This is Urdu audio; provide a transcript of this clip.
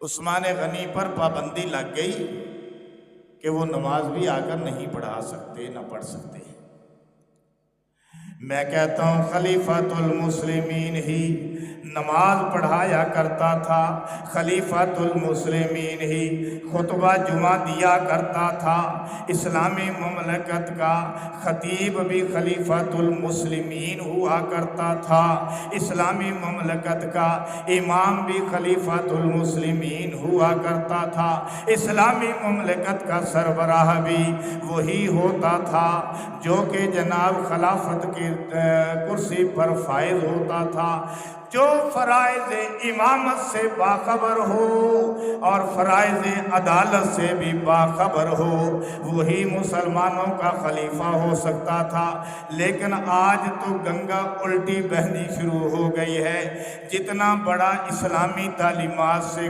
عثمان غنی پر پابندی لگ گئی کہ وہ نماز بھی آ کر نہیں پڑھا سکتے، نہ پڑھ سکتے۔ میں کہتا ہوں خلیفۃ المسلمین ہی نماز پڑھایا کرتا تھا، خلیفۃ المسلمین ہی خطبہ جمعہ دیا کرتا تھا۔ اسلامی مملکت کا خطیب بھی خلیفۃ المسلمین ہوا کرتا تھا، اسلامی مملکت کا امام بھی خلیفۃ المسلمین ہوا کرتا تھا، اسلامی مملکت کا سربراہ بھی وہی ہوتا تھا جو کہ جناب خلافت کی کرسی پر فائز ہوتا تھا، جو فرائض امامت سے باخبر ہو اور فرائض عدالت سے بھی باخبر ہو، وہی مسلمانوں کا خلیفہ ہو سکتا تھا۔ لیکن آج تو گنگا الٹی بہنی شروع ہو گئی ہے، جتنا بڑا اسلامی تعلیمات سے